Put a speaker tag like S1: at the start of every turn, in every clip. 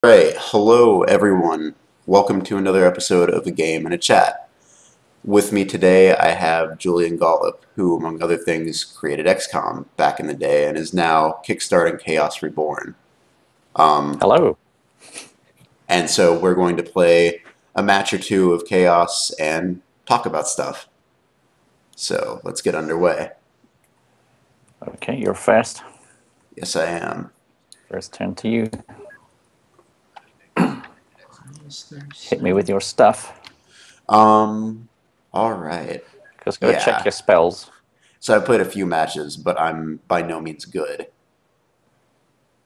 S1: Right, hello everyone. Welcome to another episode of A Game and a Chat. With me today I have Julian Gollop, who among other things created XCOM back in the day and is now kickstarting Chaos Reborn. Um,
S2: Hello.
S1: and so we're going to play a match or two of Chaos and talk about stuff. So let's get underway.
S2: Okay, you're first.
S1: Yes, I am.
S2: First turn to you. Hit me with your stuff.
S1: All right.
S2: Because gotta check
S1: Yeah.
S2: your spells.
S1: So I've played a few matches, but I'm by no means good.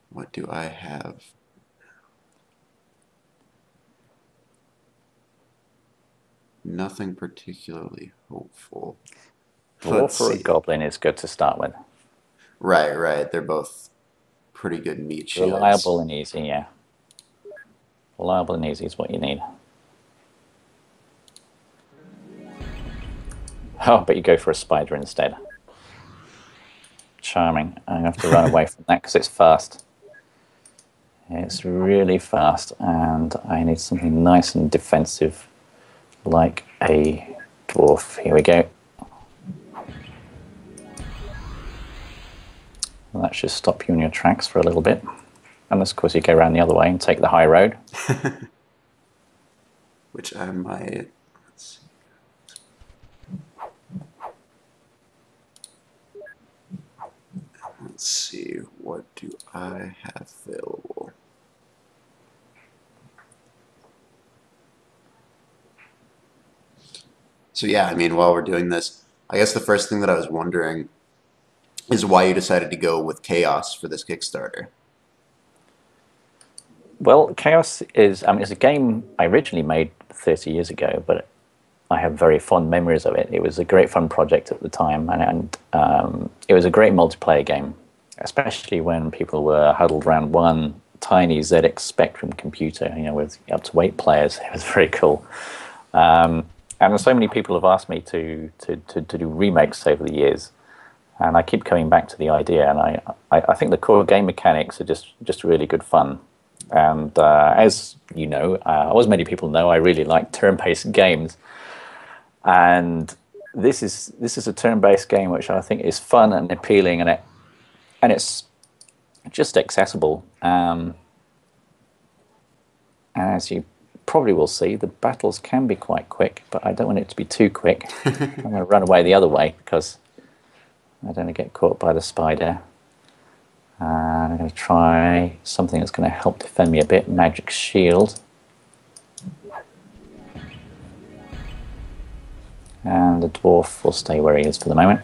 S1: What do I have? Nothing particularly hopeful. Let's
S2: Dwarf or a
S1: see.
S2: goblin is good to start with.
S1: Right. They're both pretty good meat
S2: Reliable
S1: shields.
S2: and easy, yeah. Reliable and easy is what you need. Oh, but you go for a spider instead. Charming. I have to run away from that because it's fast. It's really fast, and I need something nice and defensive, like a dwarf. Here we go. And that should stop you in your tracks for a little bit. Unless, of course, you go around the other way and take the high road.
S1: Which I might. Let's see. What do I have available? So yeah, I mean, while we're doing this, I guess the first thing that I was wondering is why you decided to go with Chaos for this Kickstarter.
S2: Well, Chaos is, it's a game I originally made 30 years ago, but I have very fond memories of it. It was a great fun project at the time, and it was a great multiplayer game, especially when people were huddled around one tiny ZX Spectrum computer, with up to 8 players. It was very cool. And so many people have asked me to do remakes over the years, and I keep coming back to the idea. And I think the core game mechanics are just really good fun. And as you know, as many people know, I really like turn-based games. And this is a turn-based game which I think is fun and appealing, and it's just accessible. And as you probably will see, the battles can be quite quick, but I don't want it to be too quick. I'm going to run away the other way because I don't want to get caught by the spider. And I'm going to try something that's going to help defend me a bit. Magic Shield. And the dwarf will stay where he is for the moment.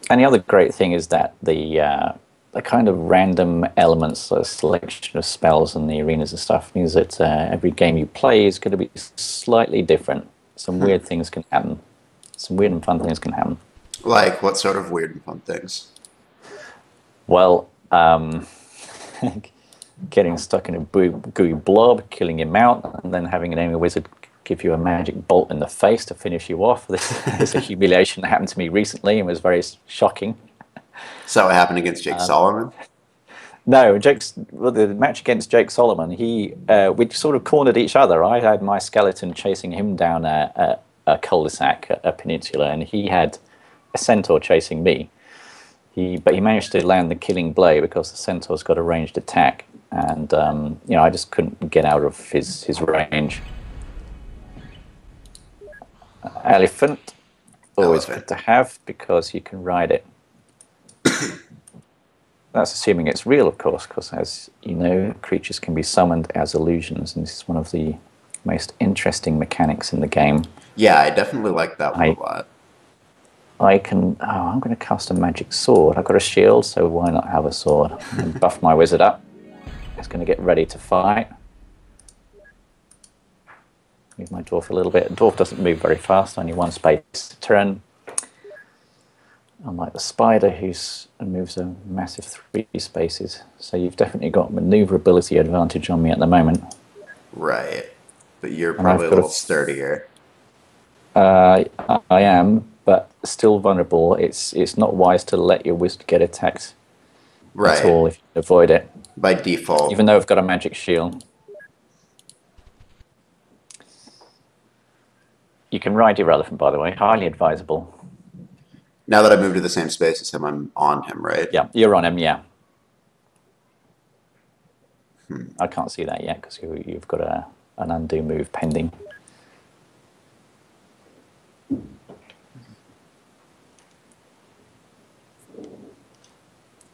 S2: And the other great thing is that the kind of random elements, a selection of spells in the arenas and stuff, means that every game you play is going to be slightly different. Some weird things can happen. Some weird and fun things can happen.
S1: Like, what sort of weird and fun things?
S2: Well, getting stuck in a gooey blob, killing him out, and then having an enemy wizard give you a magic bolt in the face to finish you off. This is a humiliation that happened to me recently and was very shocking.
S1: So what happened against Jake Solomon?
S2: No, the match against Jake Solomon, we sort of cornered each other. I had my skeleton chasing him down a cul-de-sac, a peninsula, and he had a centaur chasing me. But he managed to land the killing blow because the centaur's got a ranged attack, and I just couldn't get out of his range. Elephant, always good to have because you can ride it. That's assuming it's real, of course, because as you know, creatures can be summoned as illusions, and this is one of the most interesting mechanics in the game.
S1: Yeah, I definitely like that one a lot.
S2: I'm going to cast a magic sword. I've got a shield, so why not have a sword? And buff my wizard up. It's going to get ready to fight. Move my dwarf a little bit. The dwarf doesn't move very fast, only one space to turn. Unlike the spider, who moves a massive 3 spaces. So you've definitely got maneuverability advantage on me at the moment.
S1: Right. But you're probably a little sturdier.
S2: I am, but still vulnerable. It's not wise to let your wizard get attacked at
S1: Right.
S2: all if you avoid it,
S1: By default.
S2: even though I've got a magic shield. You can ride your elephant, by the way. Highly advisable.
S1: Now that I've moved to the same space as him, I'm on him, right?
S2: Yeah, you're on him, yeah. I can't see that yet because you've got an undo move pending.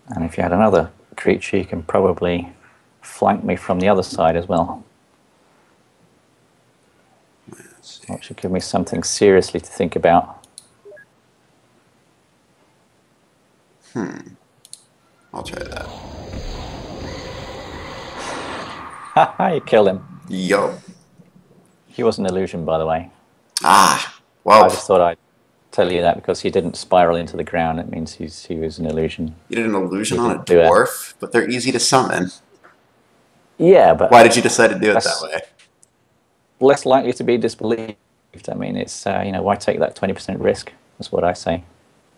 S2: And if you had another creature, you can probably flank me from the other side as well. Which should give me something seriously to think about.
S1: I'll try that.
S2: Haha, you killed him.
S1: Yo.
S2: He was an illusion, by the way.
S1: Ah. Well,
S2: I just thought I'd tell you that because he didn't spiral into the ground. It means he was an illusion.
S1: you did an illusion
S2: You
S1: on a
S2: didn't do it.
S1: dwarf, but they're easy to summon.
S2: Yeah, but
S1: Why did you decide to do it that
S2: That's-
S1: way?
S2: less likely to be disbelieved. I mean, it's why take that 20% risk? That's what I say.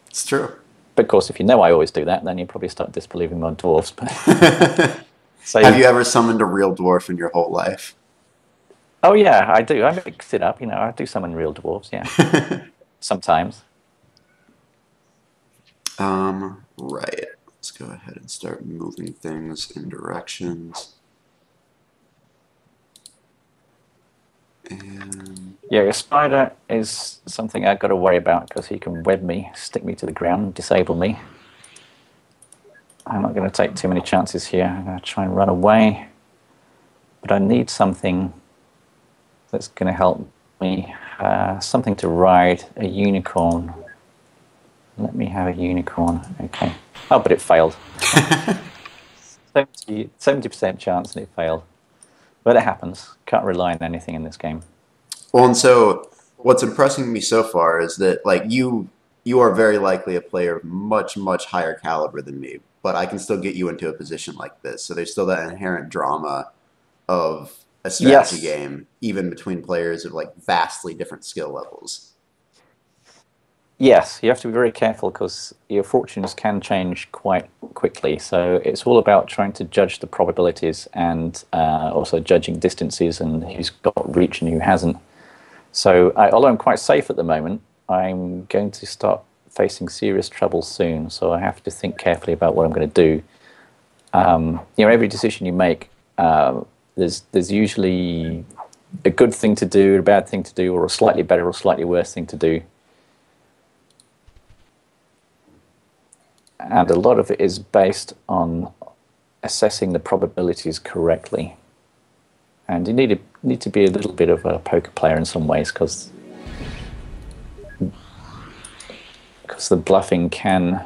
S1: It's true.
S2: But of course, if you know I always do that, then you probably start disbelieving my dwarves. But so
S1: Have you ever summoned a real dwarf in your whole life?
S2: Oh yeah, I do. I mix it up. I do summon real dwarves. Yeah, sometimes.
S1: Right. Let's go ahead and start moving things in directions. And
S2: Yeah, your spider is something I've got to worry about because he can web me, stick me to the ground, disable me. I'm not going to take too many chances here. I'm going to try and run away. But I need something that's going to help me. Something to ride, a unicorn. Let me have a unicorn. Okay. Oh, but it failed. 70% chance and it failed. But it happens. Can't rely on anything in this game.
S1: well, and so what's impressing me so far is that like you are very likely a player of much, much higher caliber than me, but I can still get you into a position like this. So there's still that inherent drama of a strategy
S2: Yes.
S1: game, even between players of like vastly different skill levels.
S2: Yes, you have to be very careful because your fortunes can change quite quickly. So it's all about trying to judge the probabilities and also judging distances and who's got reach and who hasn't. So although I'm quite safe at the moment, I'm going to start facing serious trouble soon. So I have to think carefully about what I'm going to do. Every decision you make, there's usually a good thing to do, a bad thing to do, or a slightly better or slightly worse thing to do. And a lot of it is based on assessing the probabilities correctly. And you need to be a little bit of a poker player in some ways because the bluffing can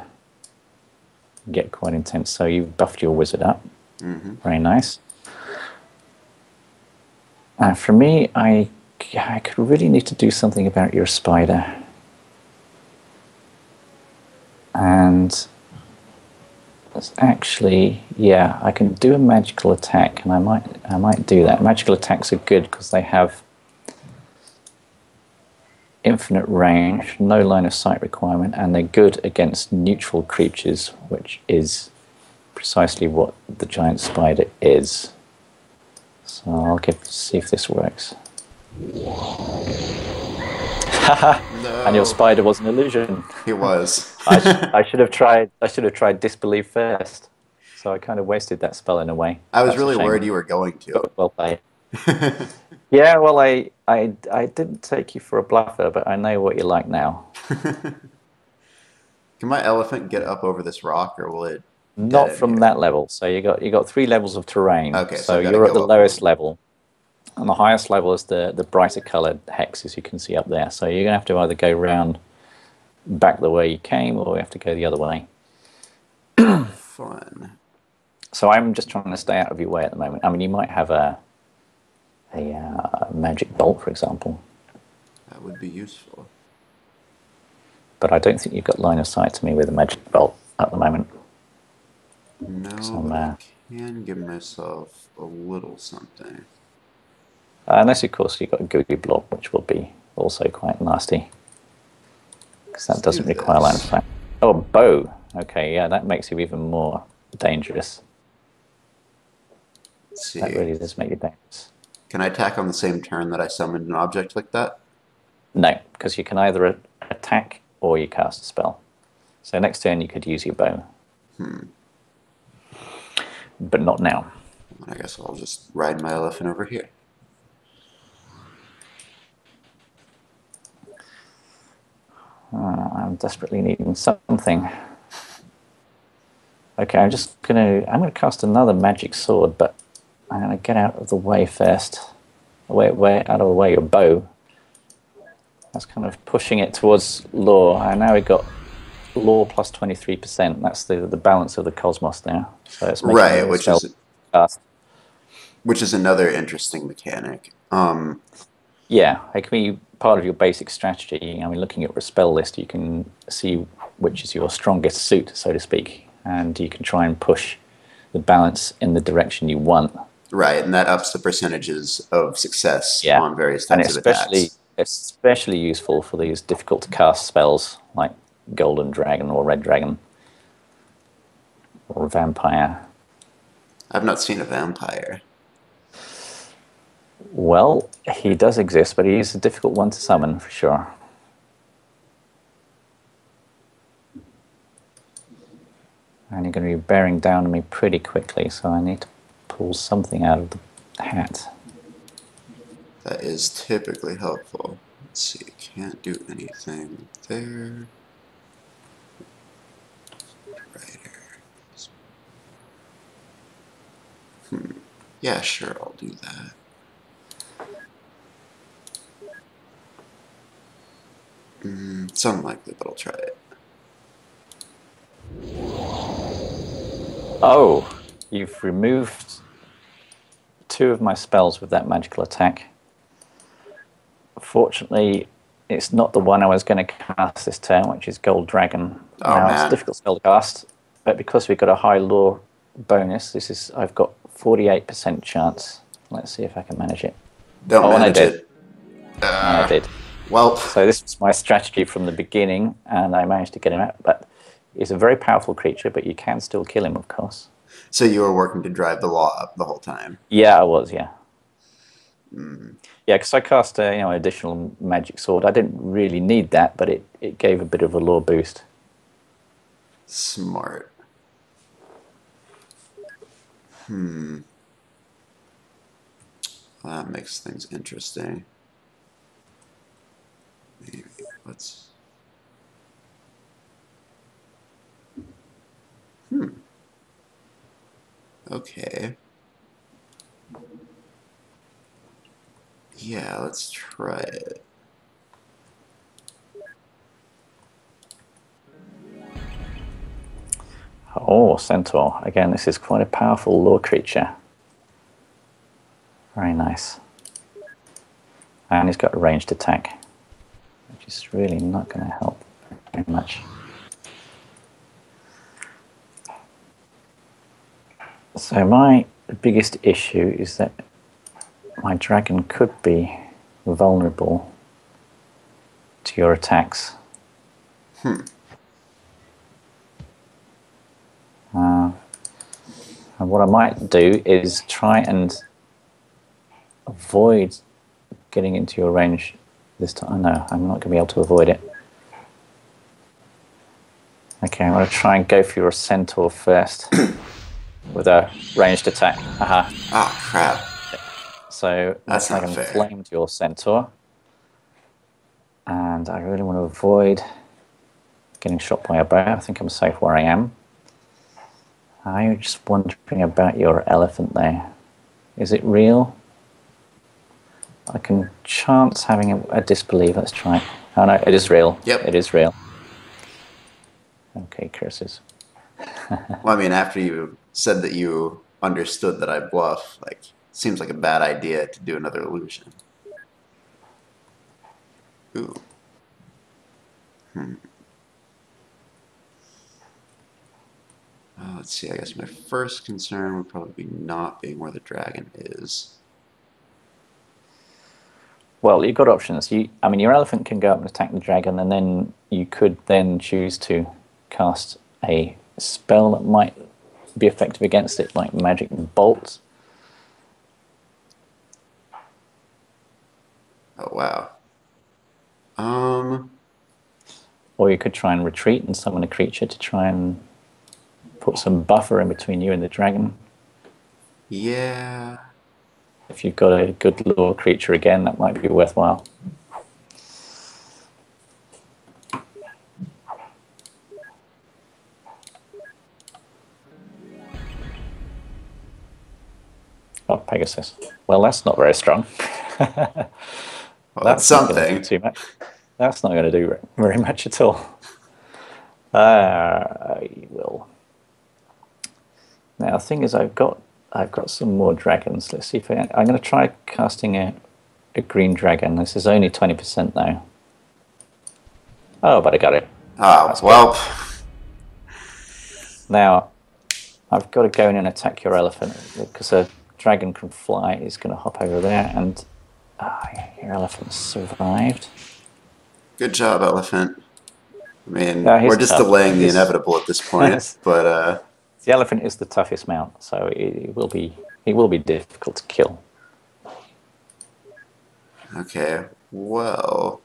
S2: get quite intense. So you've buffed your wizard up.
S1: Mm-hmm.
S2: Very nice. For me, I could really need to do something about your spider. And actually, yeah, I can do a magical attack, and I might do that. Magical attacks are good because they have infinite range, no line of sight requirement, and they're good against neutral creatures, which is precisely what the giant spider is. So I'll see if this works.
S1: No.
S2: And your spider was an illusion.
S1: It was.
S2: I should have tried disbelief first. So I kind of wasted that spell in a way.
S1: I was
S2: That's a
S1: really
S2: shame.
S1: worried you were going to.
S2: But well played. Yeah, well, I didn't take you for a bluffer, but I know what you're like now.
S1: Can my elephant get up over this rock, or will it?
S2: Not
S1: dead
S2: from
S1: here?
S2: that level. So you got 3 levels of terrain.
S1: Okay, so
S2: so
S1: I've gotta
S2: you're at
S1: go
S2: the
S1: up
S2: lowest
S1: one.
S2: level, and the highest level is the brighter coloured hexes you can see up there. So you're gonna have to either go round back the way you came, or you have to go the other way.
S1: Fun.
S2: So I'm just trying to stay out of your way at the moment. I mean, you might have a magic bolt, for example,
S1: That would be useful.
S2: but I don't think you've got line of sight to me with a magic bolt at the moment.
S1: No,
S2: Some,
S1: but I can give myself a little something.
S2: Unless, of course, you've got a Googly Blob, which will be also quite nasty, because that
S1: Let's
S2: doesn't
S1: do
S2: require line of
S1: this.
S2: sight. Oh, a bow. Okay, yeah, that makes you even more dangerous.
S1: Let's see.
S2: That really does make it dangerous.
S1: Can I attack on the same turn that I summoned an object like that?
S2: No, because you can either attack or you cast a spell. So next turn you could use your bow. But not now.
S1: I guess I'll just ride my elephant over here.
S2: I'm desperately needing something. Okay, I'm gonna cast another magic sword, but I'm gonna get out of the way first. Out of the way your bow. That's kind of pushing it towards law. And now we've got law plus 23%. That's the balance of the cosmos now. So it's making
S1: Right, which is another interesting mechanic.
S2: Yeah, it can be part of your basic strategy. I mean, looking at your spell list, you can see which is your strongest suit, so to speak, and you can try and push the balance in the direction you want.
S1: Right, and that ups the percentages of success on various types of attacks.
S2: It's especially useful for these difficult to cast spells like Golden Dragon or Red Dragon or Vampire.
S1: I've not seen a vampire.
S2: Well, he does exist, but he is a difficult one to summon for sure. And you're going to be bearing down on me pretty quickly, so I need to pull something out of the hat.
S1: That is typically helpful. Let's see, can't do anything there. Yeah, sure, I'll do that. It's unlikely, but I'll try it.
S2: Oh, you've removed 2 of my spells with that magical attack. Fortunately, it's not the one I was going to cast this turn, which is Gold Dragon.
S1: Oh,
S2: now,
S1: man.
S2: It's a difficult spell to cast, but because we've got a high law bonus, I've got 48% chance. Let's see if I can manage it.
S1: Don't manage it.
S2: And I did.
S1: Well,
S2: So this was my strategy from the beginning, and I managed to get him out. But he's a very powerful creature, but you can still kill him, of course.
S1: so you were working to drive the law up the whole time.
S2: Yeah, I was, yeah. Yeah, because I cast an additional magic sword. I didn't really need that, but it gave a bit of a lore boost.
S1: Smart. That makes things interesting. Maybe let's. Okay. Yeah, let's try it.
S2: Oh, Centaur. Again, this is quite a powerful lore creature. Very nice. And he's got a ranged attack, which is really not going to help very much. So my biggest issue is that my dragon could be vulnerable to your attacks. And what I might do is try and avoid getting into your range this time. No, I'm not going to be able to avoid it. Okay, I'm going to try and go for your Centaur first with a ranged attack. Aha.
S1: Ah, crap.
S2: So
S1: That's
S2: I
S1: not
S2: can
S1: fair.
S2: flamed your Centaur. And I really want to avoid getting shot by a bow. I think I'm safe where I am. I'm just wondering about your elephant there. Is it real? I can chance having a disbelief. Let's try. Oh no, it is real.
S1: Yep.
S2: It is real. Okay, curses.
S1: Well, I mean, after you said that you understood that I bluff, like, seems like a bad idea to do another illusion. Ooh. Let's see, I guess my first concern would probably be not being where the dragon is.
S2: Well, you've got options. I mean, your elephant can go up and attack the dragon, and then you could then choose to cast a spell that might be effective against it, like magic bolts.
S1: Oh wow.
S2: Or you could try and retreat and summon a creature to try and put some buffer in between you and the dragon.
S1: Yeah.
S2: If you've got a good lure creature again, that might be worthwhile. Oh, Pegasus. Well, that's not very strong.
S1: Well, that's
S2: not gonna
S1: something.
S2: do too much. That's not going to do very much at all. I will. Now the thing is, I've got some more dragons. Let's see if I'm going to try casting a green dragon. This is only 20% though. Oh, but I got it.
S1: Oh,
S2: That's
S1: well.
S2: good. Now I've got to go in and attack your elephant because a dragon can fly. He's going to hop over there, and your elephant survived.
S1: Good job, elephant. I mean,
S2: Yeah,
S1: we're just delaying the inevitable at this point, but
S2: the elephant is the toughest mount, so it will be difficult to kill.
S1: okay. Well,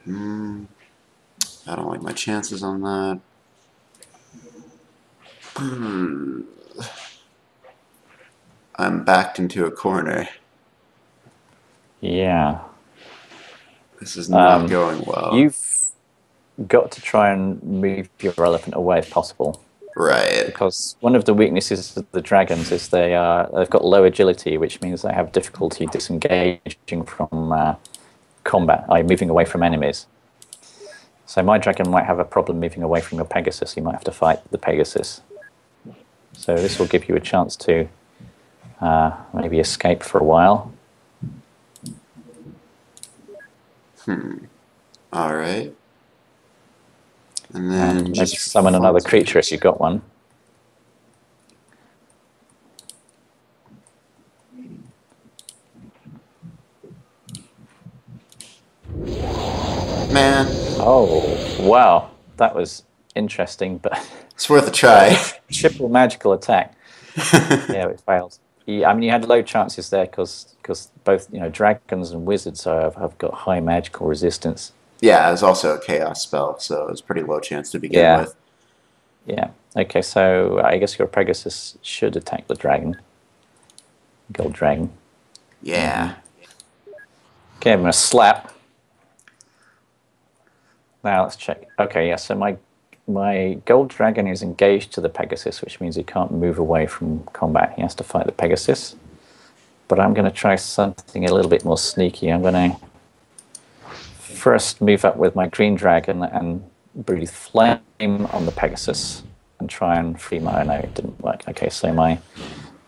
S1: I don't like my chances on that. I'm backed into a corner.
S2: Yeah.
S1: This is not going well.
S2: You've got to try and move your elephant away if possible.
S1: Right.
S2: Because one of the weaknesses of the dragons is they've got low agility, which means they have difficulty disengaging from combat, moving away from enemies. So my dragon might have a problem moving away from your Pegasus. You might have to fight the Pegasus. So this will give you a chance to maybe escape for a while.
S1: All right. And then
S2: Maybe
S1: just
S2: summon another creature if you've got one.
S1: Man.
S2: Oh, wow. That was interesting, but
S1: It's worth a try.
S2: triple magical attack. Yeah, it failed. I mean, you had low chances there because both dragons and wizards have got high magical resistance.
S1: Yeah, it was also a chaos spell, so it was pretty low chance to begin with.
S2: Yeah. Okay, so I guess your Pegasus should attack the dragon. Gold dragon.
S1: Yeah.
S2: Give him a slap. Now let's check. Okay, yeah, so my gold dragon is engaged to the Pegasus, which means he can't move away from combat. He has to fight the Pegasus. But I'm going to try something a little bit more sneaky. I'm going to first move up with my green dragon and breathe flame on the Pegasus and try and free my... No, it didn't work. Okay, so my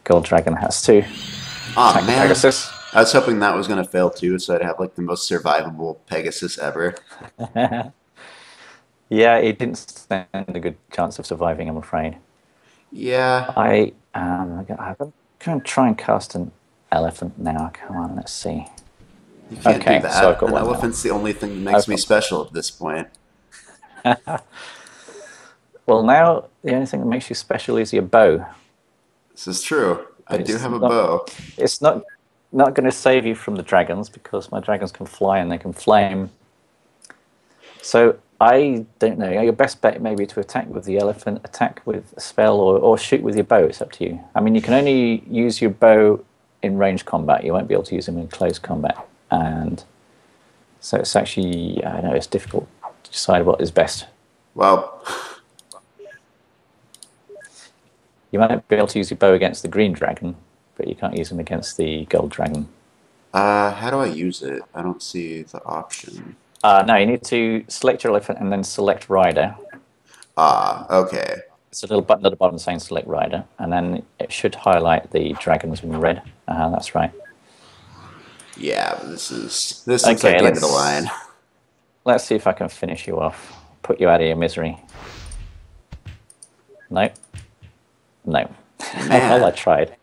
S2: gold dragon has to attack the Pegasus.
S1: I was hoping that was going to fail too, so I'd have like the most survivable Pegasus ever.
S2: Yeah, it didn't stand a good chance of surviving, I'm afraid.
S1: Yeah.
S2: I'm going to try and cast an elephant now. Come on, let's see.
S1: You can't do that.
S2: So I've got
S1: An elephant's the only thing that makes me special at this point.
S2: Well, now the only thing that makes you special is your bow.
S1: This is true. I do have a
S2: not,
S1: bow.
S2: It's not going to save you from the dragons because my dragons can fly and they can flame. So I don't know. Your best bet may be to attack with the elephant, attack with a spell, or shoot with your bow. It's up to you. I mean, you can only use your bow in ranged combat. You won't be able to use them in close combat. And so it's actually, I know, it's difficult to decide what is best.
S1: Well,
S2: you might be able to use your bow against the green dragon, but you can't use them against the gold dragon.
S1: how do I use it? I don't see the option.
S2: No, you need to select your elephant and then select rider.
S1: Okay.
S2: It's a little button at the bottom saying select rider, and then it should highlight the dragons in red. That's right.
S1: Yeah, but this looks like the end of the line.
S2: Let's see if I can finish you off. Put you out of your misery. No. No. Well, I tried.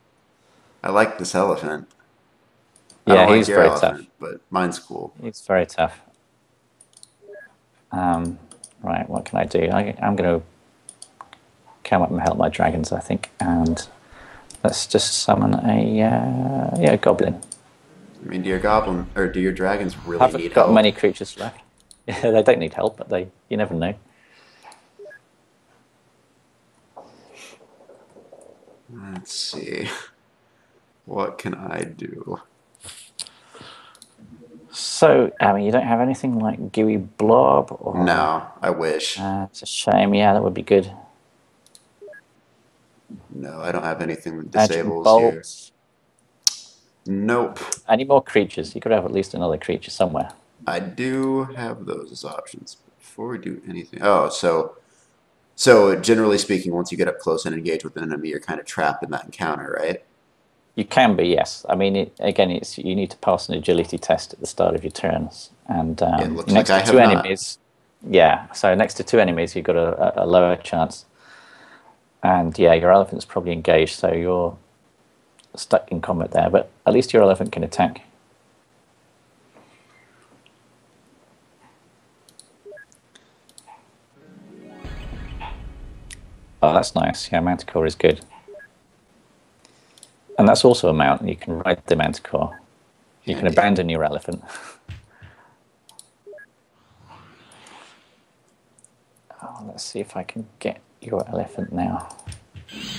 S1: I like this elephant. I don't
S2: Yeah,
S1: like
S2: he's
S1: your
S2: very tough.
S1: elephant, but mine's cool.
S2: He's very tough. Right, what can I do? I'm going to come up and help my dragons, I think, and let's just summon a goblin.
S1: I mean, do your goblin or do your dragons
S2: I
S1: really need
S2: haven't got
S1: help?
S2: many creatures left. Yeah, they don't need help, but you never know.
S1: Let's see. What can I do?
S2: So, I mean, you don't have anything like Gooey Blob or...
S1: No, I wish.
S2: it's a shame. Yeah, that would be good.
S1: No, I don't have anything that
S2: Magic
S1: disables here.
S2: Bolts.
S1: Nope.
S2: Any more creatures? You could have at least another creature somewhere.
S1: I do have those as options. Before we do anything, so generally speaking, once you get up close and engage with an enemy, you're kind of trapped in that encounter, right?
S2: You can be, yes. I mean, you need to pass an agility test at the start of your turns, and
S1: It looks
S2: next
S1: like I
S2: to two
S1: have not.
S2: enemies, yeah. So next to two enemies, you've got a lower chance, and yeah, your elephant's probably engaged, so you're stuck in combat there. But at least your elephant can attack. Oh, that's nice. Yeah, Manticore is good. And that's also a mount. You can ride the Manticore. You can abandon your elephant. Oh, let's see if I can get your elephant now.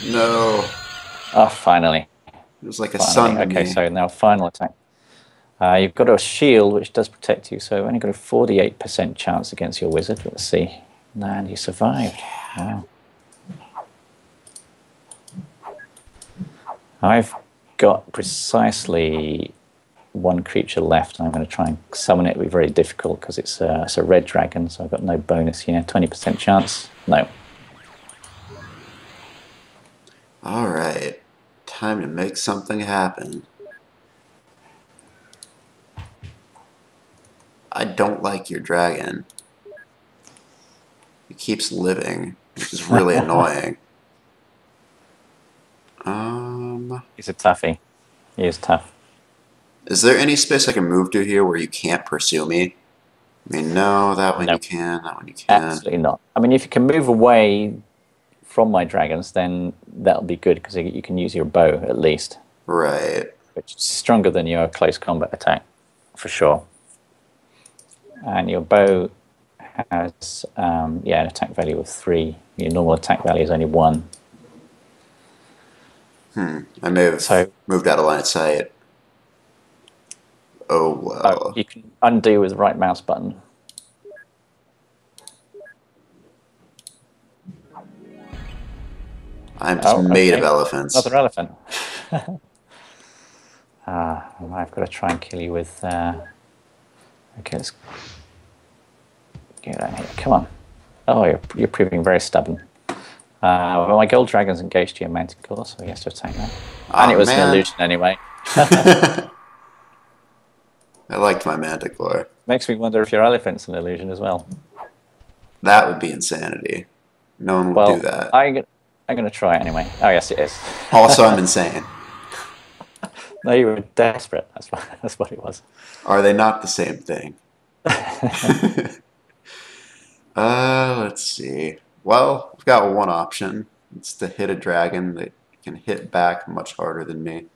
S1: No.
S2: Oh, finally.
S1: It was like a
S2: Finally.
S1: sun to
S2: Okay,
S1: me.
S2: so now final attack. You've got a shield which does protect you, so you've only got a 48% chance against your wizard. Let's see. And you survived. Wow. I've got precisely one creature left, and I'm going to try and summon it. It'll be very difficult because it's a red dragon, so I've got no bonus here. 20% chance. No.
S1: All right. Time to make something happen. I don't like your dragon. He keeps living, which is really annoying.
S2: He's a toughie. He is tough.
S1: Is there any space I can move to here where you can't pursue me? I mean, no, that one
S2: No.
S1: you can, that one you can.
S2: Absolutely not. I mean, if you can move away from my dragons, then that'll be good because you can use your bow at least,
S1: Right.
S2: which is stronger than your close combat attack, for sure. And your bow has an attack value of 3. Your normal attack value is only 1.
S1: I may have moved out of line of sight. Oh, well.
S2: You can undo with the right mouse button.
S1: I'm just made of
S2: okay.
S1: elephants.
S2: Another elephant. I've got to try and kill you with... Okay, let's get out here. Come on. Oh, you're proving very stubborn. Well, my gold dragon's engaged to your Manticore, so he has to attack that. And it was an illusion anyway.
S1: I liked my Manticore.
S2: Makes me wonder if your elephant's an illusion as well.
S1: That would be insanity. No one would do that.
S2: I'm going to try it anyway. Oh, yes, it is.
S1: Also, I'm insane.
S2: No, you were desperate. That's what it was.
S1: Are they not the same thing? Let's see. Well, I've got one option. It's to hit a dragon that can hit back much harder than me.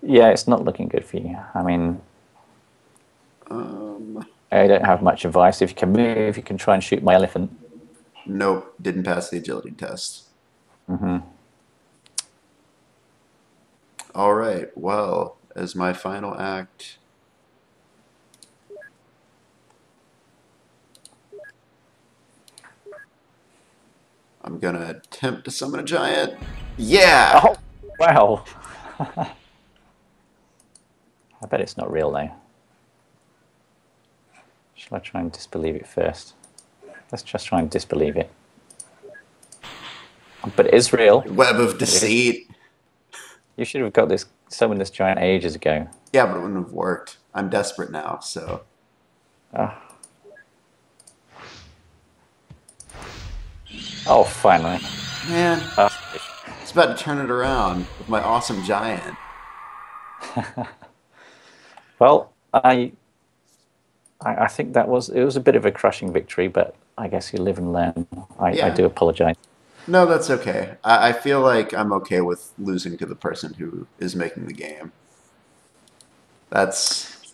S2: Yeah, it's not looking good for you. I mean, I don't have much advice. If you can move, you can try and shoot my elephant.
S1: Nope, didn't pass the agility test. All right, well, as my final act, I'm gonna attempt to summon a giant. Yeah!
S2: Oh, wow. I bet it's not real though. Shall I try and disbelieve it first? Let's just try and disbelieve it. But it is real.
S1: Web of deceit.
S2: You should have got this, summoned this giant ages ago.
S1: Yeah, but it wouldn't have worked. I'm desperate now, so.
S2: Oh, finally.
S1: Man, it's about to turn it around with my awesome giant.
S2: Well, I think it was a bit of a crushing victory, but I guess you live and learn. I
S1: Yeah.
S2: do apologize.
S1: No, that's okay. I feel like I'm okay with losing to the person who is making the game. That's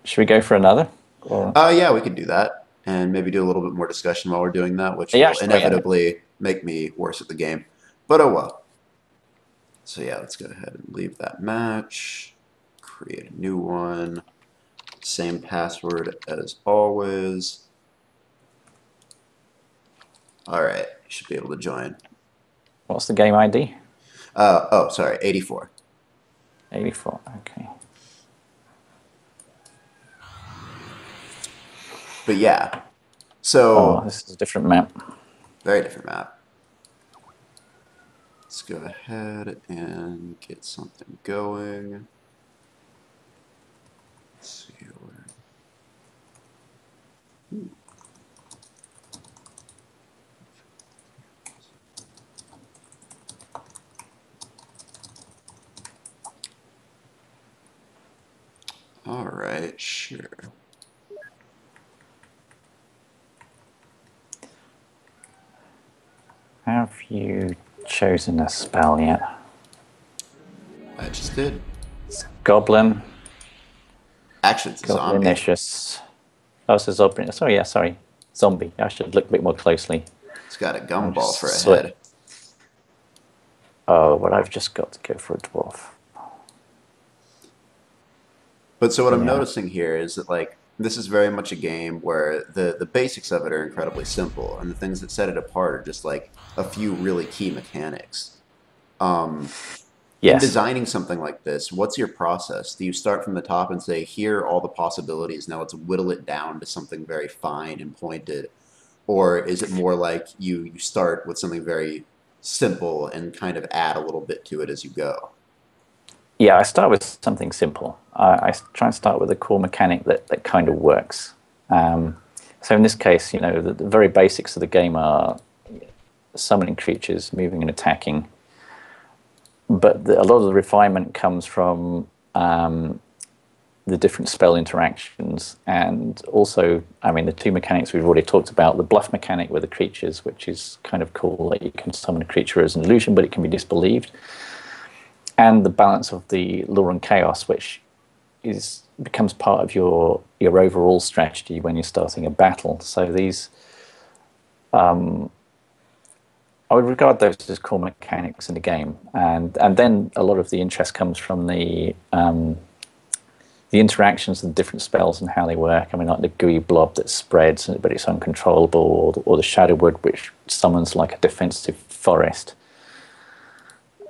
S2: Should we go for another? Or
S1: yeah, we could do that, and maybe do a little bit more discussion while we're doing that, which
S2: yeah,
S1: will
S2: sure, yeah.
S1: inevitably make me worse at the game. But oh well. So yeah, let's go ahead and leave that match. Create a new one. Same password as always. All right, you should be able to join.
S2: What's the game ID?
S1: Oh, sorry, 84.
S2: 84. Okay.
S1: But yeah,
S2: Oh,
S1: so
S2: this is a different map.
S1: very different map. Let's go ahead and get something going. Let's see where. All right, sure.
S2: Have you chosen a spell yet?
S1: I just did.
S2: Goblin.
S1: Actually, it's a zombie.
S2: Goblinicious. Oh, it's a zombie. Sorry, yeah, sorry. Zombie. I should look a bit more closely.
S1: It's got a
S2: I'm
S1: gumball
S2: just
S1: for a head.
S2: Oh, but I've just got to go for a dwarf.
S1: But so what I'm
S2: Yeah.
S1: noticing here is that like this is very much a game where the basics of it are incredibly simple, and the things that set it apart are just like a few really key mechanics. Um, in
S2: Yes.
S1: designing something like this, what's your process? Do you start from the top and say, here are all the possibilities, now let's whittle it down to something very fine and pointed? Or is it more like you start with something very simple and kind of add a little bit to it as you go?
S2: Yeah, I start with something simple. I try and start with a core mechanic that kind of works. So in this case, you know, the very basics of the game are summoning creatures, moving and attacking. But a lot of the refinement comes from the different spell interactions, and also, I mean, the two mechanics we've already talked about: the bluff mechanic with the creatures, which is kind of cool, that you can summon a creature as an illusion, but it can be disbelieved, and the balance of the lure and chaos, which becomes part of your overall strategy when you're starting a battle. So these, I would regard those as core mechanics in the game, and then a lot of the interest comes from the interactions of the different spells and how they work. I mean, like the gooey blob that spreads, but it's uncontrollable, or the shadow wood, which summons like a defensive forest.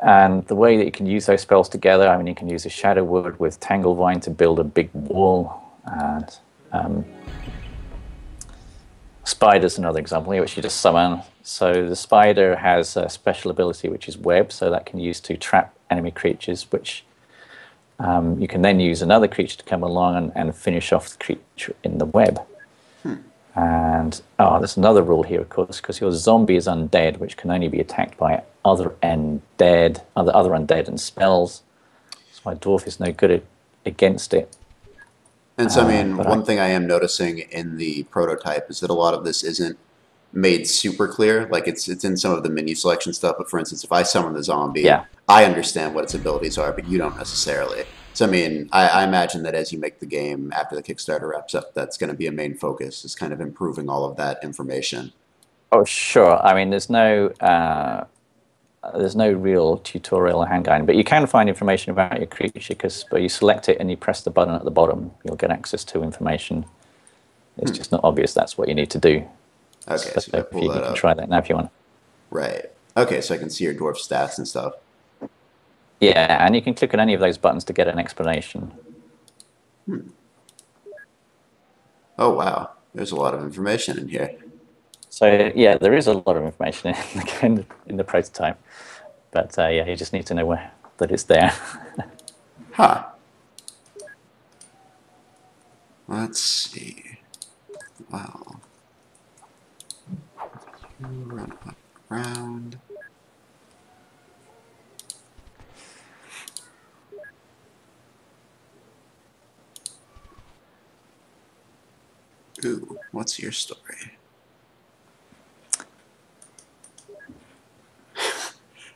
S2: And the way that you can use those spells together, I mean, you can use a shadow wood with Tanglevine to build a big wall, and spider's another example here, which you just summon. So the spider has a special ability, which is web, so that can use to trap enemy creatures, which you can then use another creature to come along and finish off the creature in the web. And there's another rule here, of course, because your zombie is undead, which can only be attacked by other undead and spells. So my dwarf is no good against it.
S1: And so, I mean,
S2: But
S1: one thing I am noticing in the prototype is that a lot of this isn't made super clear. Like it's in some of the menu selection stuff. But for instance, if I summon the zombie,
S2: yeah,
S1: I understand what its abilities are, but you don't necessarily. So, I mean, I imagine that as you make the game after the Kickstarter wraps up, that's going to be a main focus, is kind of improving all of that information.
S2: oh sure. I mean, there's no real tutorial or hand guide, but you can find information about your creature because you select it and you press the button at the bottom, you'll get access to information. It's just not obvious that's what you need to do.
S1: Okay,
S2: So
S1: so if I pull
S2: you
S1: that
S2: can
S1: up,
S2: try that now if you want.
S1: right? Okay, so I can see your dwarf stats and stuff.
S2: Yeah, and you can click on any of those buttons to get an explanation.
S1: Oh wow, there's a lot of information in here.
S2: So yeah, there is a lot of information in the prototype, but yeah, you just need to know that it's there.
S1: Huh. Let's see. Wow. Run up around. Ooh, what's your story?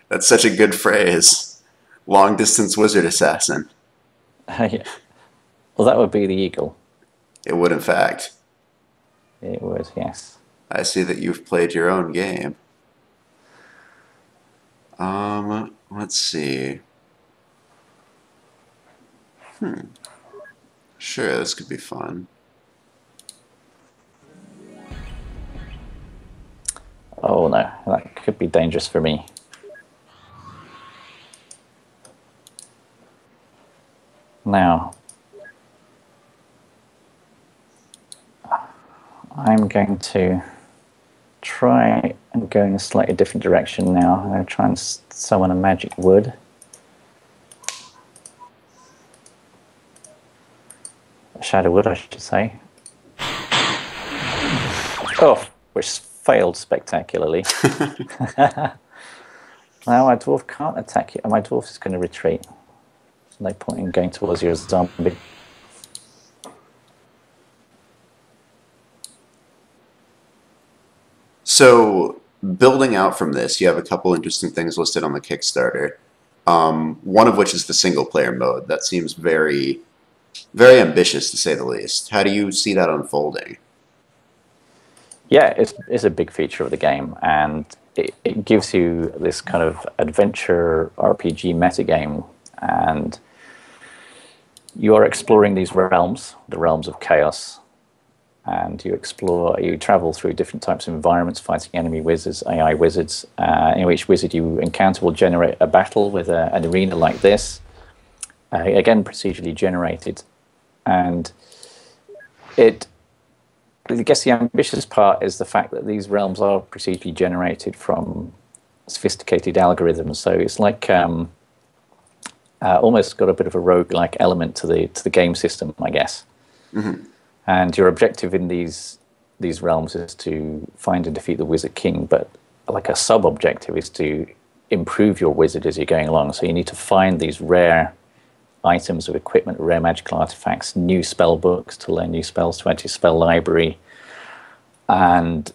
S1: That's such a good phrase. Long distance wizard assassin.
S2: Yeah. Well, that would be the eagle.
S1: It would, in fact.
S2: It would, yes.
S1: I see that you've played your own game. Let's see. Sure, this could be fun.
S2: Oh no, that could be dangerous for me. Now, I'm going to try and go in a slightly different direction now. I'm going to try and summon a magic wood. A shadow wood, I should say. Oh, which failed spectacularly. Now my dwarf can't attack you. My dwarf is going to retreat. There's no point in going towards your zombie.
S1: So, building out from this, you have a couple interesting things listed on the Kickstarter. One of which is the single player mode. That seems very, very ambitious to say the least. How do you see that unfolding?
S2: Yeah, it's a big feature of the game, and it gives you this kind of adventure RPG metagame, and you are exploring these realms, the realms of chaos, and you travel through different types of environments, fighting enemy wizards, AI wizards. In each wizard you encounter will generate a battle with an arena like this, again procedurally generated, and I guess the ambitious part is the fact that these realms are procedurally generated from sophisticated algorithms. So it's like almost got a bit of a roguelike element to the game system, I guess.
S1: Mm-hmm.
S2: And your objective in these realms is to find and defeat the Wizard King, but like a sub-objective is to improve your wizard as you're going along. So you need to find these rare items of equipment, rare magical artifacts, new spell books to learn new spells to enter your spell library. And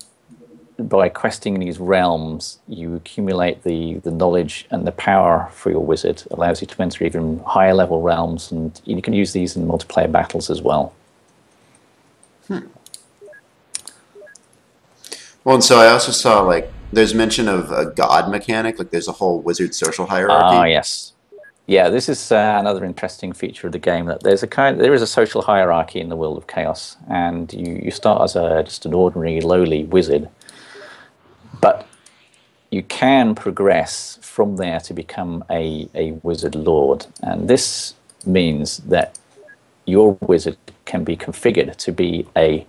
S2: by questing these realms, you accumulate the knowledge and the power for your wizard. It allows you to enter even higher level realms, and you can use these in multiplayer battles as well.
S1: Well, and so I also saw like there's mention of a god mechanic, like there's a whole wizard social hierarchy.
S2: Ah, yes. Yeah, this is another interesting feature of the game, that there is a social hierarchy in the world of chaos, and you start as just an ordinary lowly wizard, but you can progress from there to become a wizard lord, and this means that your wizard can be configured to be a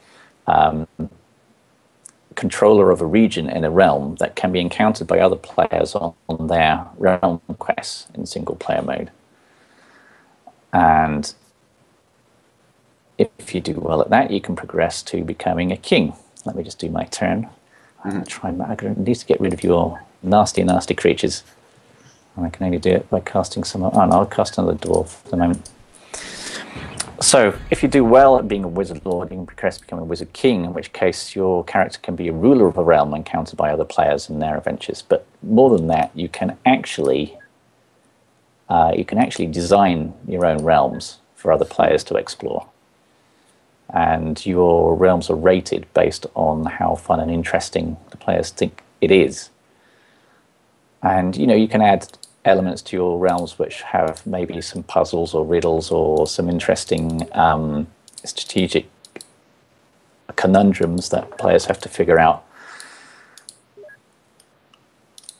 S2: controller of a region in a realm that can be encountered by other players on their realm quests in single player mode. And if you do well at that, you can progress to becoming a king. Let me just do my turn.
S1: Mm-hmm.
S2: I need to get rid of your nasty, nasty creatures. And I can only do it by casting some. Oh, no, I'll cast another dwarf at the moment. So, if you do well at being a wizard lord, you can progress to become a wizard king, in which case your character can be a ruler of a realm encountered by other players in their adventures. But more than that, you can actually design your own realms for other players to explore. And your realms are rated based on how fun and interesting the players think it is. And you can add elements to your realms which have maybe some puzzles or riddles or some interesting strategic conundrums that players have to figure out.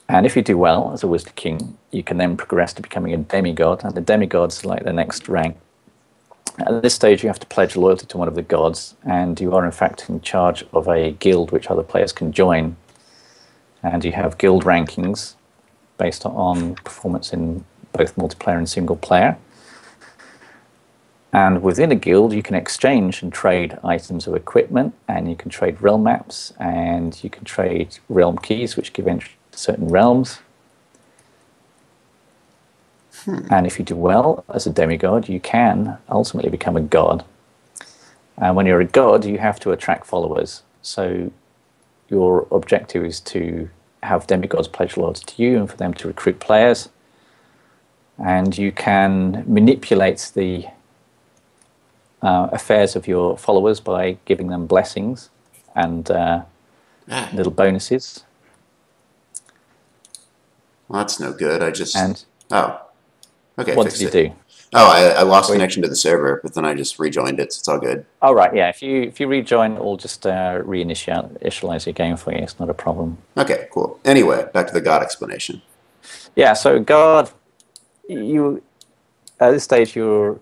S2: And if you do well as a Wizard King, you can then progress to becoming a demigod, and the demigod's like the next rank. At this stage, you have to pledge loyalty to one of the gods, and you are in fact in charge of a guild which other players can join. And you have guild rankings based on performance in both multiplayer and single player. And within a guild, you can exchange and trade items of equipment, and you can trade realm maps, and you can trade realm keys, which give entry to certain realms. And if you do well as a demigod, you can ultimately become a god. And when you're a god, you have to attract followers. So your objective is to have demigods pledge loyalty to you and for them to recruit players. And you can manipulate the affairs of your followers by giving them blessings and little bonuses.
S1: Well, that's no good. I just...
S2: And
S1: Oh. Okay,
S2: what
S1: fixed
S2: did you
S1: it.
S2: do?
S1: Oh, I lost connection to the server, but then I just rejoined it, so it's all good.
S2: Oh, right, yeah. If you rejoin, it'll just reinitialize your game for you. It's not a problem.
S1: Okay, cool. Anyway, back to the god explanation.
S2: Yeah, so god, you at this stage, to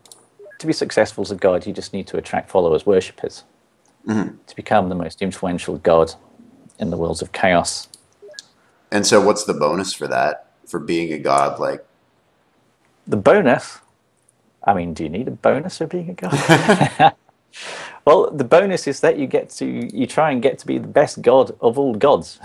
S2: be successful as a god, you just need to attract followers, worshippers, to become the most influential god in the worlds of chaos.
S1: And so what's the bonus for that, for being a god? Like,
S2: the bonus, I mean, do you need a bonus for being a god? Well, the bonus is that you try and get to be the best god of all gods.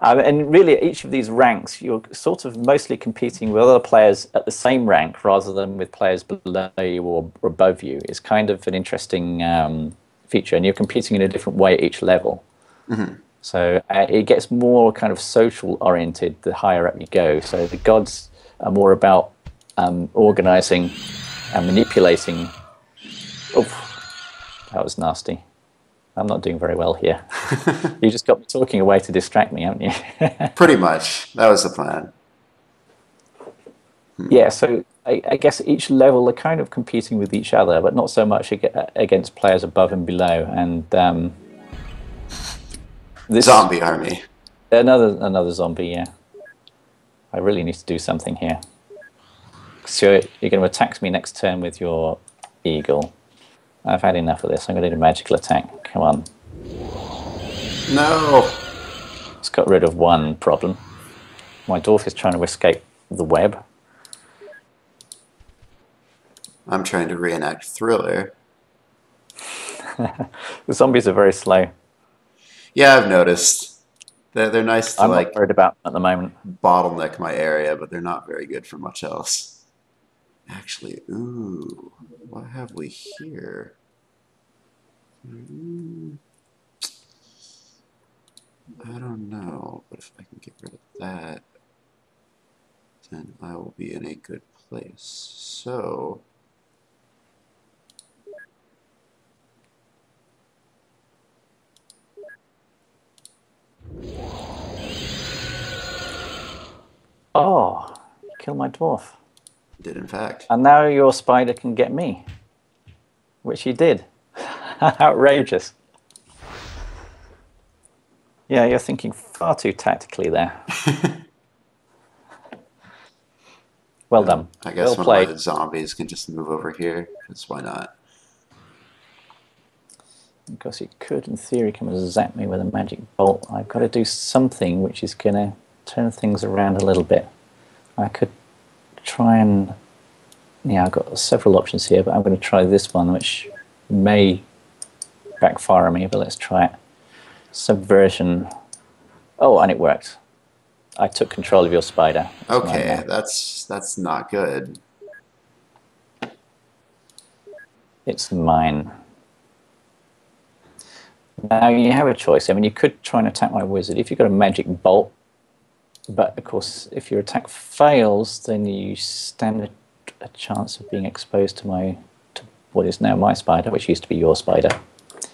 S2: And really, at each of these ranks, you're sort of mostly competing with other players at the same rank rather than with players below you or above you. It's kind of an interesting feature, and you're competing in a different way at each level. So it gets more kind of social-oriented the higher up you go. So the gods are more about organizing and manipulating. Oh, that was nasty. I'm not doing very well here. You just got me talking away to distract me, haven't you?
S1: pretty much. That was the plan.
S2: Yeah, so I guess each level are kind of competing with each other, but not so much against players above and below. And this
S1: Zombie army.
S2: another zombie. Yeah, I really need to do something here. So you're going to attack me next turn with your eagle. I've had enough of this. I'm going to do a magical attack. Come on.
S1: No.
S2: It's got rid of one problem. My dwarf is trying to escape the web.
S1: I'm trying to reenact Thriller.
S2: The zombies are very slow.
S1: Yeah, I've noticed. They're nice to
S2: I'm
S1: like
S2: not worried about them at the moment.
S1: bottleneck my area, but they're not very good for much else. Actually, ooh, what have we here? I don't know, but if I can get rid of that, then I will be in a good place. So,
S2: Oh, kill my dwarf.
S1: did in fact.
S2: And now your spider can get me. Which he did. Outrageous. Yeah, you're thinking far too tactically there. Well done.
S1: I guess
S2: well
S1: one
S2: played.
S1: of my zombies can just move over here, because why not?
S2: Because he could, in theory, come and zap me with a magic bolt. I've got to do something which is going to turn things around a little bit. I could try and... Yeah, I've got several options here, but I'm going to try this one, which may backfire on me, but let's try it. Subversion. Oh, and it worked. I took control of your spider.
S1: Okay, that's not good.
S2: It's mine. Now you have a choice. I mean, you could try and attack my wizard if you've got a magic bolt, but of course, if your attack fails, then you stand a chance of being exposed to what is now my spider, which used to be your spider.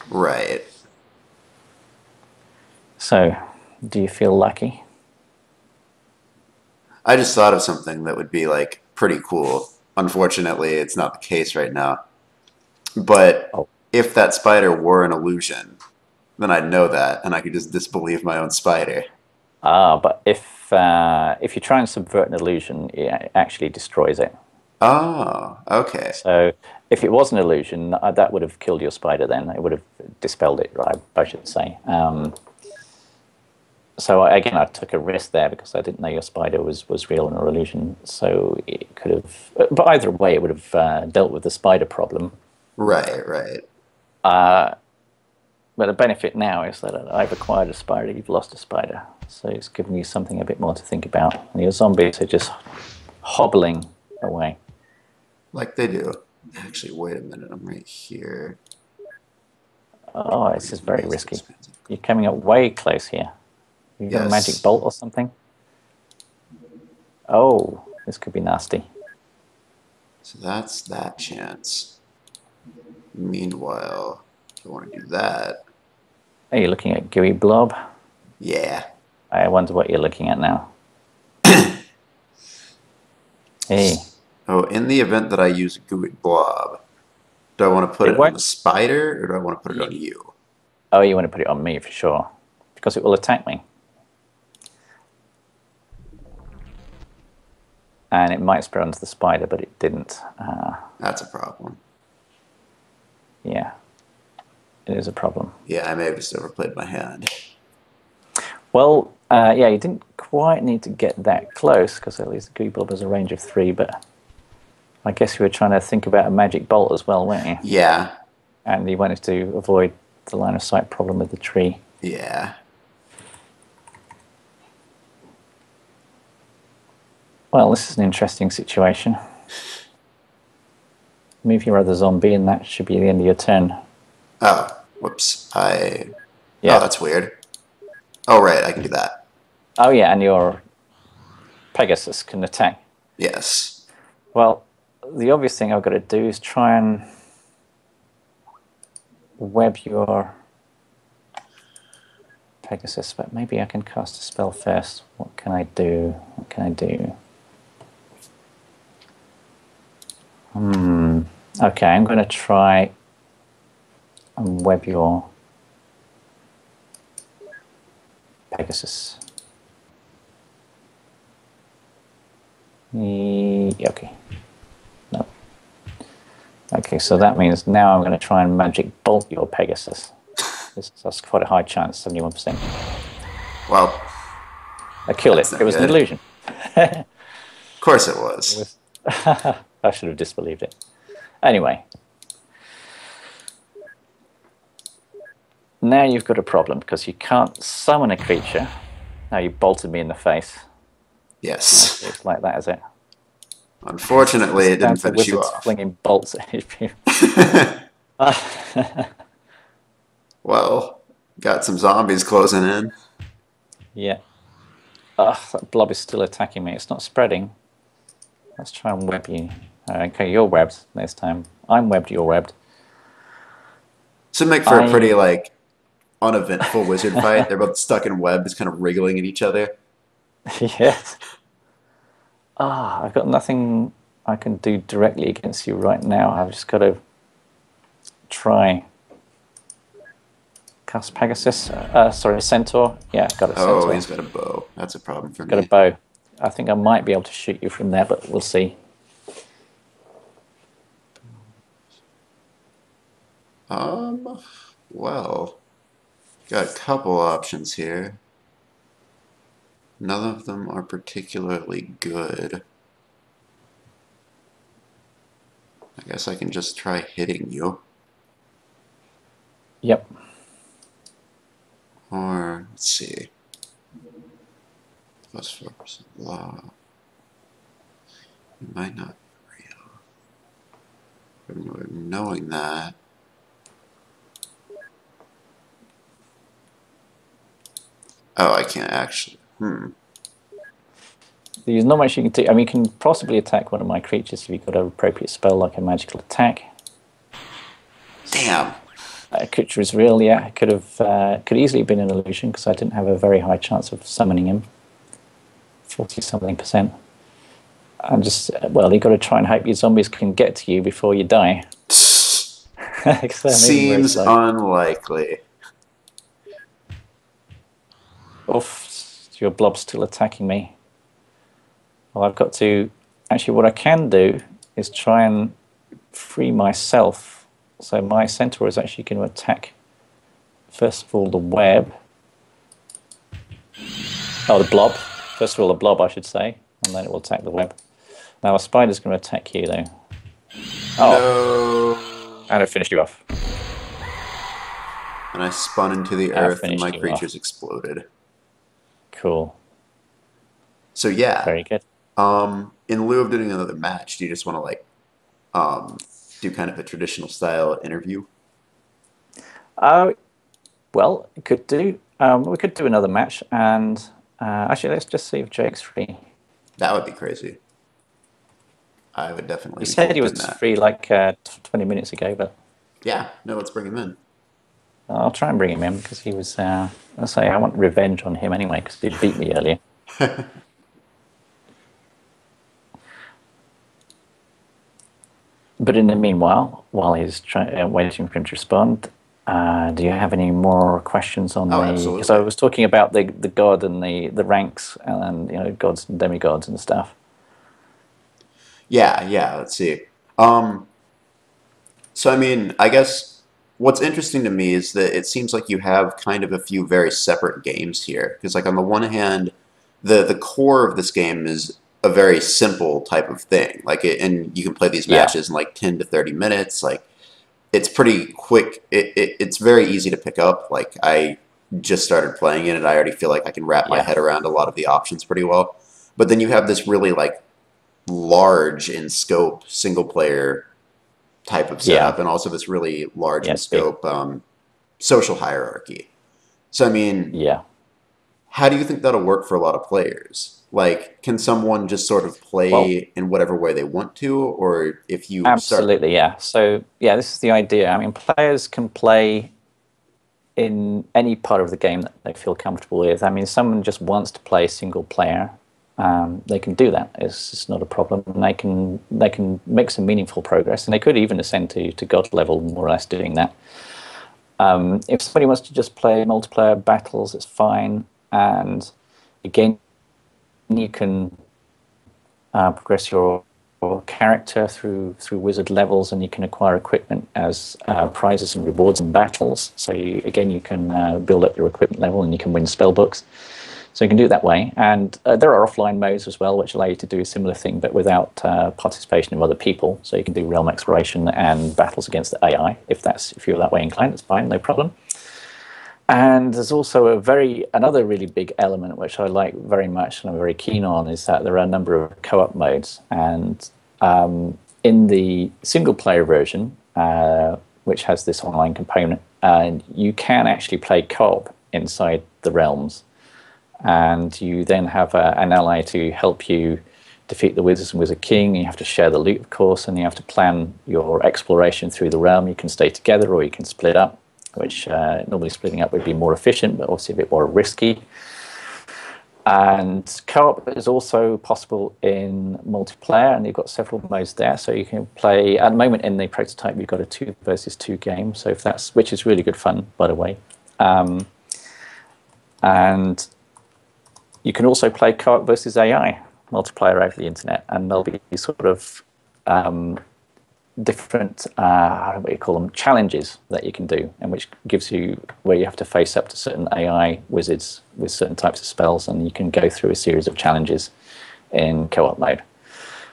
S1: Right.
S2: So, do you feel lucky?
S1: I just thought of something that would be like pretty cool. Unfortunately, it's not the case right now. But if that spider were an illusion, then I'd know that, and I could just disbelieve my own spider.
S2: But if you try and subvert an illusion, it actually destroys it.
S1: Oh, okay.
S2: So if it was an illusion, that would have killed your spider then. It would have dispelled it, I should say. So again, I took a risk there because I didn't know your spider was real or an illusion. So it could have... But either way, it would have dealt with the spider problem.
S1: Right, right.
S2: But the benefit now is that I've acquired a spider, you've lost a spider. So it's given you something a bit more to think about. And your zombies are just hobbling away.
S1: Like they do. Actually, wait a minute. I'm right here.
S2: Oh, this is very
S1: Maze
S2: risky.
S1: expansive.
S2: You're coming up way close here. You got a magic
S1: Yes.
S2: bolt or something? Oh, this could be nasty.
S1: So that's that chance. Meanwhile, if I want to do that,
S2: Are you looking at Gooey Blob?
S1: yeah.
S2: I wonder what you're looking at now. Hey,
S1: Oh, in the event that I use a gooey blob, do I want to put
S2: it
S1: it on
S2: won't.
S1: the spider or do I want to put it on you?
S2: Oh, you want to put it on me for sure, because it will attack me. And it might spread onto the spider, but it didn't.
S1: That's a problem.
S2: Yeah, it is a problem.
S1: Yeah, I may have just overplayed my hand.
S2: Well, yeah, you didn't quite need to get that close, because at least the Gooey Blob has a range of 3, but I guess you were trying to think about a magic bolt as well, weren't you?
S1: Yeah.
S2: And you wanted to avoid the line of sight problem with the tree.
S1: Yeah.
S2: Well, this is an interesting situation. Move your other zombie, and that should be the end of your turn.
S1: Oh, whoops.
S2: Yeah.
S1: Oh, that's weird. Oh, right. I can do that.
S2: Oh, yeah, and your Pegasus can attack.
S1: Yes.
S2: Well, the obvious thing I've got to do is try and web your Pegasus, but maybe I can cast a spell first. What can I do? What can I do? Okay, I'm going to try and web your Pegasus. Okay. No. Okay, so that means now I'm going to try and magic bolt your Pegasus. That's quite a high chance, 71%.
S1: Well,
S2: I killed it.
S1: not
S2: It was an
S1: good.
S2: illusion.
S1: Of course it was.
S2: I should have disbelieved it. Anyway. Now you've got a problem because you can't summon a creature. Now you bolted me in the face.
S1: Yes.
S2: It's like that, is it?
S1: Unfortunately, it
S2: Down
S1: didn't
S2: to
S1: finish you
S2: wizards
S1: off.
S2: flinging bolts at you.
S1: Well, got some zombies closing in.
S2: Yeah. That blob is still attacking me. It's not spreading. Let's try and web you. Okay, you're webbed this time. I'm webbed, you're webbed.
S1: Should make for a pretty, like, uneventful wizard fight. They're both stuck in webs, kind of wriggling at each other.
S2: Yes. I've got nothing I can do directly against you right now. I've just got to try. Cast Pegasus. Sorry, Centaur. Yeah, got a
S1: Oh,
S2: Centaur.
S1: he's got a bow. That's a problem for
S2: Got a
S1: me.
S2: bow. I think I might be able to shoot you from there, but we'll see.
S1: Well, got a couple options here. None of them are particularly good. I guess I can just try hitting you.
S2: Yep.
S1: Or, let's see. Plus 4% law. It might not be real. Knowing that. Oh, I can't actually.
S2: There's not much you can do. I mean, you can possibly attack one of my creatures if you've got an appropriate spell like a magical attack.
S1: Damn.
S2: Creature is real, yeah. It could easily have been an illusion because I didn't have a very high chance of summoning him. 40-something%. I'm just, well, you've got to try and hope your zombies can get to you before you die.
S1: Seems unlikely.
S2: Oof, your blob's still attacking me. Well, I've got to... Actually, what I can do is try and free myself. So my centaur is actually going to attack, first of all, the web. Oh, the blob. First of all, the blob, I should say. And then it will attack the web. Now, a spider's going to attack you, though.
S1: Oh.
S2: No. And it finished you off.
S1: And I spun into the earth and my
S2: finished you
S1: creatures exploded.
S2: Cool.
S1: So yeah.
S2: Very good.
S1: In lieu of doing another match, do you just want to like do kind of a traditional style interview?
S2: Uh, well, could do. We could do another match, and actually, let's just see if Jake's free.
S1: That would be crazy. I would definitely
S2: He
S1: be
S2: said
S1: cool
S2: he was
S1: doing that.
S2: free like 20 minutes ago, but
S1: Yeah, no, let's bring him in.
S2: I'll try and bring him in because he was. I'll say I want revenge on him anyway because he beat me earlier. But in the meanwhile, while he's waiting for him to respond, do you have any more questions on
S1: Oh,
S2: the? Because I
S1: absolutely.
S2: was talking about the god and the ranks and gods and demigods and stuff.
S1: Yeah, yeah, let's see. Um, so, I mean, I guess what's interesting to me is that it seems like you have kind of a few very separate games here. Because, like, on the one hand, the core of this game is a very simple type of thing. Like, and you can play these
S2: Yeah,
S1: matches in like 10 to 30 minutes. Like, it's pretty quick. It's very easy to pick up. Like, I just started playing it, and I already feel like I can wrap my
S2: yeah,
S1: head around a lot of the options pretty well. But then you have this really like large in scope single player type of
S2: yeah,
S1: setup, and also this really large
S2: yeah.
S1: in
S2: It's big.
S1: scope social hierarchy. So, I mean,
S2: Yeah.
S1: how do you think that'll work for a lot of players? Like, can someone just sort of
S2: Well,
S1: play in whatever way they want to, or if you start,
S2: absolutely. Yeah. So yeah, this is the idea. I mean, players can play in any part of the game that they feel comfortable with. I mean, someone just wants to play single player, they can do that. It's not a problem. And they can make some meaningful progress, and they could even ascend to god level, more or less doing that. If somebody wants to just play multiplayer battles, it's fine. And again, you can progress your character through wizard levels, and you can acquire equipment as prizes and rewards in battles. So you can build up your equipment level, and you can win spell books. So you can do it that way. And there are offline modes as well, which allow you to do a similar thing, but without participation of other people. So you can do realm exploration and battles against the AI if you're that way inclined. It's fine, no problem. And there's also another really big element which I like very much and I'm very keen on is that there are a number of co-op modes. And in the single player version, which has this online component, you can actually play co-op inside the realms. And you then have an ally to help you defeat the Wizards and Wizard King. You have to share the loot, of course, and you have to plan your exploration through the realm. You can stay together or you can split up, which normally splitting up would be more efficient, but obviously a bit more risky. And co-op is also possible in multiplayer, and you've got several modes there. So you can play, at the moment in the prototype, you've got a 2 versus 2 game, so which is really good fun, by the way. And you can also play co-op versus AI multiplayer over the internet, and there'll be sort of different, how do you call them, challenges that you can do, and which gives you where you have to face up to certain AI wizards with certain types of spells, and you can go through a series of challenges in co-op mode.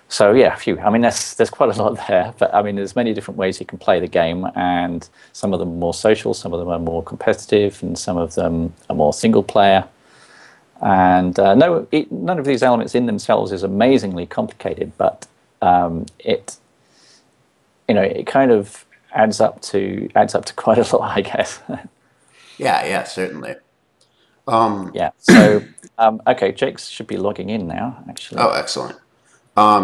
S2: So yeah, I mean, there's quite a lot there, but I mean, there's many different ways you can play the game, and some of them are more social, some of them are more competitive, and some of them are more single player. And none of these elements in themselves is amazingly complicated, but it kind of adds up to quite a lot, I guess.
S1: yeah, yeah, certainly. Um,
S2: Yeah. So okay, Jake should be logging in now, actually.
S1: oh, excellent.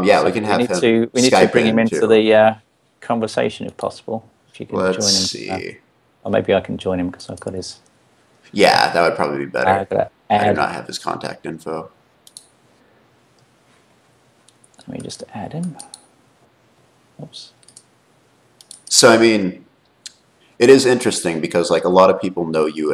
S1: Yeah, we
S2: So
S1: can
S2: we
S1: have
S2: need
S1: him
S2: to
S1: Skype
S2: bring him
S1: in
S2: into
S1: too.
S2: the conversation if possible. If you can
S1: Let's
S2: join him,
S1: see.
S2: or maybe I can join him because I've got his.
S1: Yeah, that would probably be better.
S2: Got to
S1: I do
S2: add.
S1: not have his contact info.
S2: Let me just add him. Oops.
S1: So, I mean, it is interesting because like a lot of people know you